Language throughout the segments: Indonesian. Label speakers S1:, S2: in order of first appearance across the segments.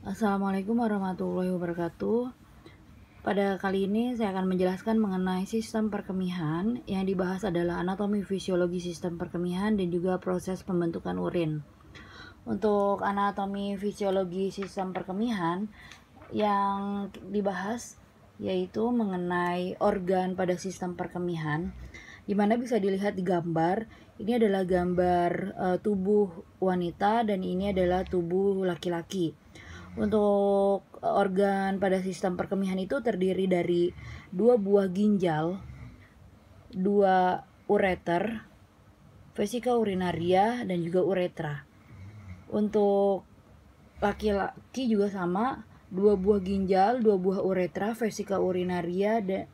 S1: Assalamualaikum warahmatullahi wabarakatuh. Pada kali ini saya akan menjelaskan mengenai sistem perkemihan. Yang dibahas adalah anatomi fisiologi sistem perkemihan dan juga proses pembentukan urin. Untuk anatomi fisiologi sistem perkemihan yang dibahas yaitu mengenai organ pada sistem perkemihan, di mana bisa dilihat di gambar. Ini adalah gambar tubuh wanita dan ini adalah tubuh laki-laki. Untuk organ pada sistem perkemihan itu terdiri dari 2 buah ginjal, 2 ureter, vesika urinaria, dan juga uretra. Untuk laki-laki juga sama, 2 buah ginjal, 2 buah uretra, vesika urinaria, dan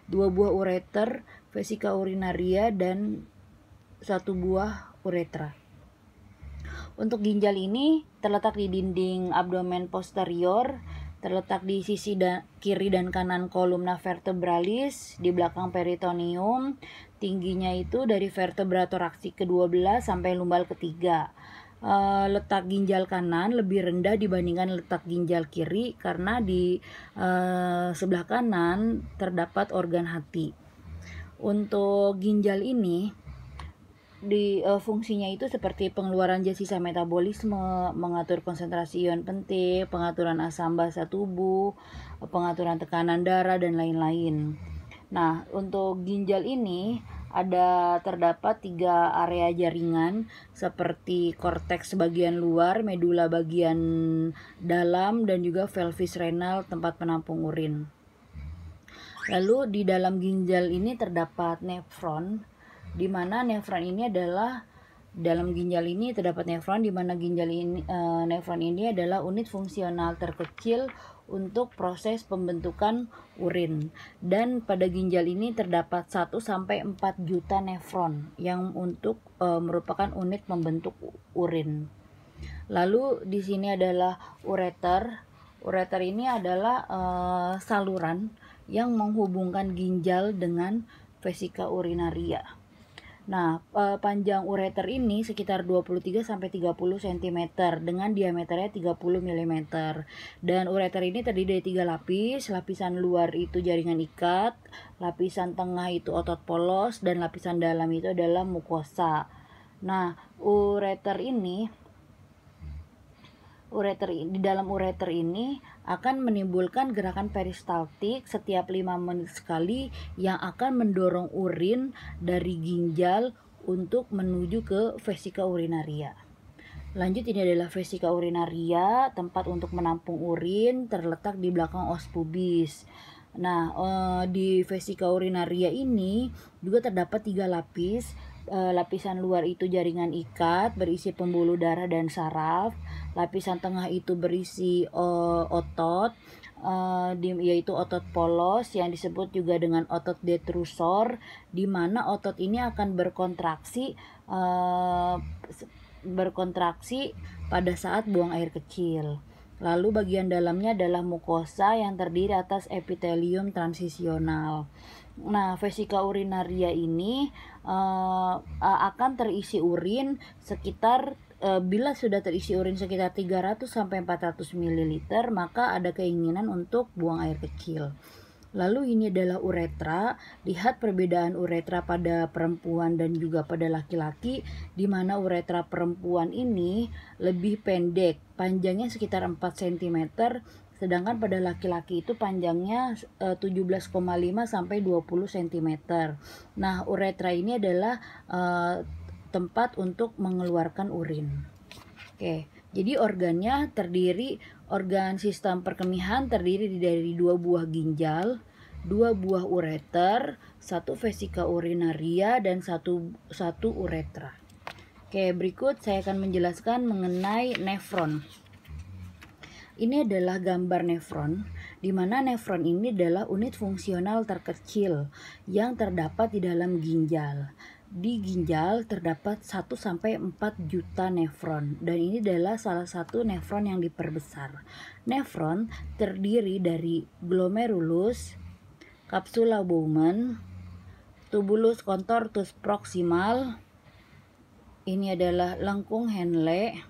S1: 2 buah ureter, vesika urinaria, dan 1 buah uretra. Untuk ginjal ini terletak di dinding abdomen posterior, terletak di sisi kiri dan kanan kolumna vertebralis, di belakang peritoneum. Tingginya itu dari vertebra toraksi ke-12 sampai lumbal ketiga. Letak ginjal kanan lebih rendah dibandingkan letak ginjal kiri karena di sebelah kanan terdapat organ hati. Untuk ginjal ini fungsinya itu seperti pengeluaran zat sisa metabolisme, mengatur konsentrasi ion penting, pengaturan asam basa tubuh, pengaturan tekanan darah, dan lain-lain. Nah, untuk ginjal ini terdapat 3 area jaringan seperti korteks bagian luar, medula bagian dalam, dan juga pelvis renal tempat penampung urin. Lalu di dalam ginjal ini terdapat nefron, di mana nefron ini adalah nefron ini adalah unit fungsional terkecil untuk proses pembentukan urin. Dan pada ginjal ini terdapat 1 sampai 4 juta nefron yang merupakan unit pembentuk urin. Lalu di sini adalah ureter. Ureter ini adalah saluran yang menghubungkan ginjal dengan vesika urinaria. Nah, panjang ureter ini sekitar 23 sampai 30 cm dengan diameternya 30 mm. Dan ureter ini terdiri dari 3 lapis. Lapisan luar itu jaringan ikat, lapisan tengah itu otot polos, dan lapisan dalam itu adalah mukosa. Nah, di dalam ureter ini akan menimbulkan gerakan peristaltik setiap 5 menit sekali yang akan mendorong urin dari ginjal untuk menuju ke vesika urinaria. Lanjut, ini adalah vesika urinaria, tempat untuk menampung urin, terletak di belakang os pubis. Nah, di vesika urinaria ini juga terdapat 3 lapis. Lapisan luar itu jaringan ikat berisi pembuluh darah dan saraf. Lapisan tengah itu berisi otot, yaitu otot polos yang disebut juga dengan otot detrusor, di mana otot ini akan berkontraksi pada saat buang air kecil. Lalu bagian dalamnya adalah mukosa yang terdiri atas epitelium transisional. Nah, vesika urinaria ini akan terisi urin sekitar bila sudah terisi urin sekitar 300 sampai 400 ml, maka ada keinginan untuk buang air kecil. Lalu ini adalah uretra. Lihat perbedaan uretra pada perempuan dan juga pada laki-laki, di mana uretra perempuan ini lebih pendek, panjangnya sekitar 4 cm, sedangkan pada laki-laki itu panjangnya 17,5 sampai 20 cm. Nah, uretra ini adalah tempat untuk mengeluarkan urin. Oke, jadi organ sistem perkemihan terdiri dari 2 buah ginjal, 2 buah ureter, 1 vesika urinaria, dan 1 uretra. Oke, berikut saya akan menjelaskan mengenai nefron. Ini adalah gambar nefron, di mana nefron ini adalah unit fungsional terkecil yang terdapat di dalam ginjal. Di ginjal terdapat 1 sampai 4 juta nefron, dan ini adalah salah satu nefron yang diperbesar. Nefron terdiri dari glomerulus, capsula Bowman, tubulus contortus proximal, ini adalah lengkung Henle,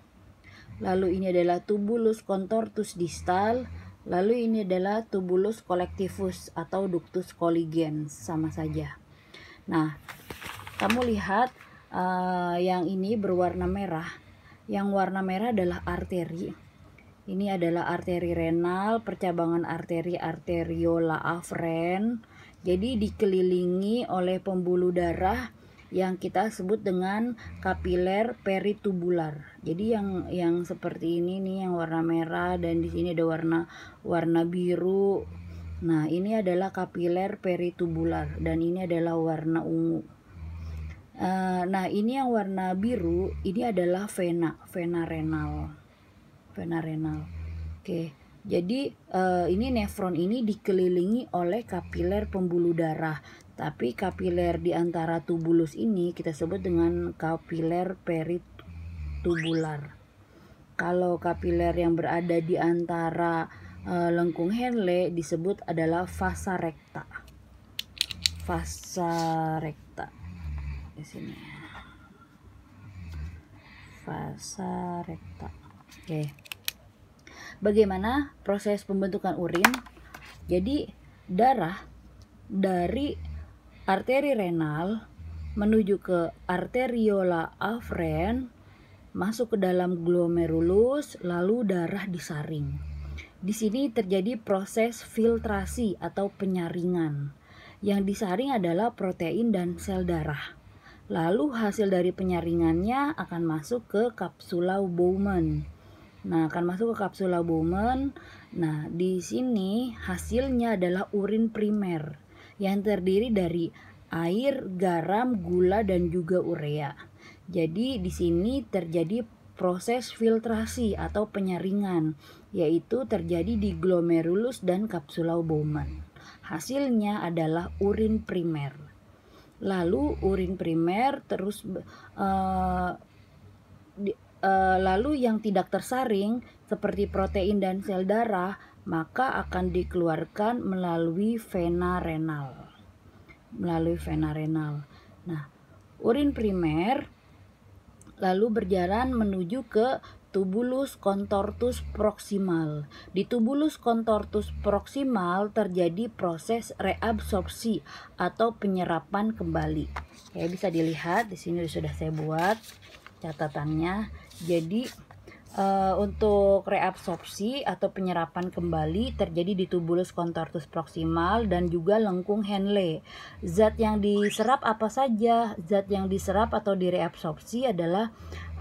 S1: lalu ini adalah tubulus contortus distal, lalu ini adalah tubulus collectivus atau ductus colligens, sama saja. Nah, kamu lihat yang ini berwarna merah. Yang warna merah adalah arteri. Ini adalah arteri renal, percabangan arteri arteriola afren. Jadi dikelilingi oleh pembuluh darah yang kita sebut dengan kapiler peritubular. Jadi yang seperti ini nih, yang warna merah, dan di sini ada warna biru. Nah, ini adalah kapiler peritubular dan ini adalah warna ungu. Nah, ini yang warna biru, ini adalah vena renal. Oke, jadi ini nefron ini dikelilingi oleh kapiler pembuluh darah, tapi kapiler di antara tubulus ini kita sebut dengan kapiler peritubular. Kalau kapiler yang berada di antara lengkung Henle disebut adalah vasa recta. Di sini. Vasa recta. Oke. Bagaimana proses pembentukan urin? Jadi darah dari arteri renal menuju ke arteriola afren, masuk ke dalam glomerulus, lalu darah disaring. Di sini terjadi proses filtrasi atau penyaringan. Yang disaring adalah protein dan sel darah. Lalu hasil dari penyaringannya akan masuk ke kapsula Bowman. Nah, di sini hasilnya adalah urin primer yang terdiri dari air, garam, gula, dan juga urea. Jadi di sini terjadi proses filtrasi atau penyaringan, yaitu terjadi di glomerulus dan kapsula Bowman. Hasilnya adalah urin primer. Lalu urin primer lalu yang tidak tersaring seperti protein dan sel darah maka akan dikeluarkan melalui vena renal. Nah, urin primer lalu berjalan menuju ke tubulus contortus proximal. Di tubulus contortus proximal terjadi proses reabsorpsi atau penyerapan kembali. Ya, bisa dilihat di sini sudah saya buat catatannya. Jadi untuk reabsorpsi atau penyerapan kembali terjadi di tubulus contortus proximal dan juga lengkung Henle. Zat yang diserap apa saja? Zat yang diserap atau direabsorpsi adalah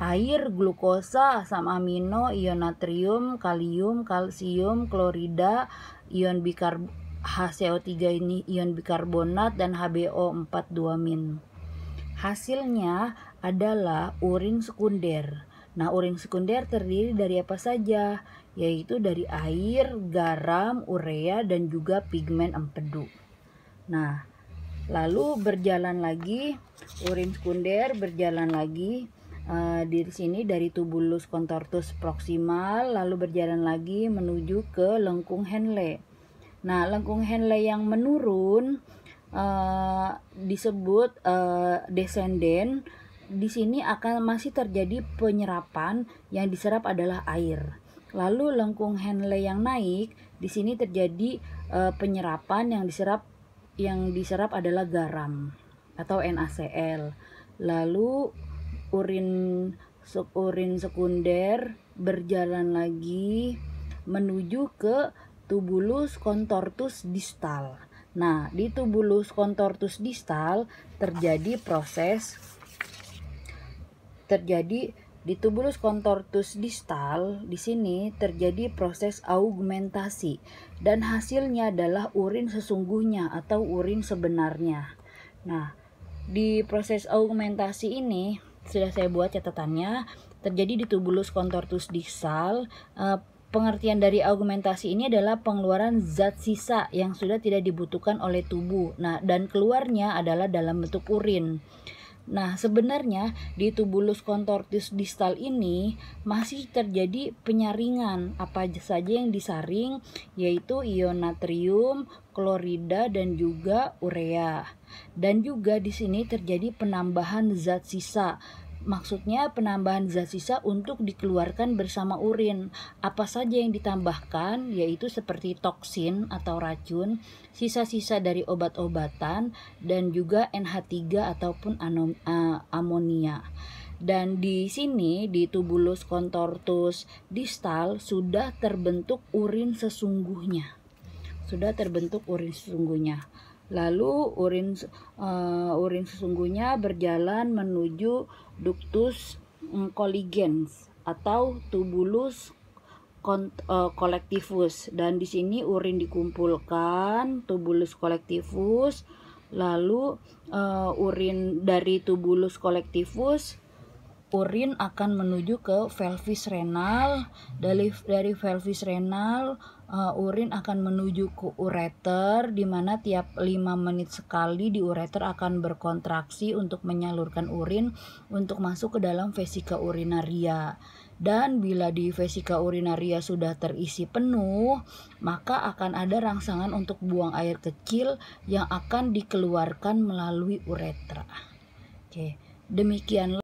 S1: air, glukosa, asam amino, ion natrium, kalium, kalsium, klorida, ion HCO3 ini ion bikarbonat, dan HBO4-2-min. Hasilnya adalah urin sekunder. Nah, urin sekunder terdiri dari apa saja? Yaitu dari air, garam, urea, dan juga pigmen empedu. Nah, lalu berjalan lagi, urin sekunder berjalan lagi di sini dari tubulus contortus proximal, lalu berjalan lagi menuju ke lengkung Henle. Nah, lengkung Henle yang menurun disebut descendant. Di sini akan masih terjadi penyerapan, yang diserap adalah air. Lalu lengkung Henle yang naik, di sini terjadi penyerapan, yang diserap adalah garam atau NaCl. Lalu urin sekunder berjalan lagi menuju ke tubulus contortus distal. Nah, di tubulus contortus distal di tubulus contortus distal di sini terjadi proses augmentasi dan hasilnya adalah urin sesungguhnya atau urin sebenarnya. Nah, di proses augmentasi ini sudah saya buat catatannya, terjadi di tubulus contortus distal. Pengertian dari augmentasi ini adalah pengeluaran zat sisa yang sudah tidak dibutuhkan oleh tubuh. Nah, dan keluarnya adalah dalam bentuk urin. Nah, sebenarnya di tubulus contortus distal ini masih terjadi penyaringan. Apa saja yang disaring? Yaitu ion natrium, klorida, dan juga urea. Dan juga di sini terjadi penambahan zat sisa Maksudnya penambahan zat sisa untuk dikeluarkan bersama urin. Apa saja yang ditambahkan, yaitu seperti toksin atau racun, sisa-sisa dari obat-obatan, dan juga NH3 ataupun amonia. Dan di sini di tubulus contortus distal sudah terbentuk urin sesungguhnya. Lalu urin sesungguhnya berjalan menuju ductus colligens atau tubulus collectivus, dan di sini urin dikumpulkan tubulus collectivus, lalu urin dari tubulus collectivus urin akan menuju ke pelvis renal. Dari pelvis renal urin akan menuju ke ureter, di mana tiap 5 menit sekali di ureter akan berkontraksi untuk menyalurkan urin untuk masuk ke dalam vesika urinaria. Dan bila di vesika urinaria sudah terisi penuh, maka akan ada rangsangan untuk buang air kecil yang akan dikeluarkan melalui uretra. Oke, demikianlah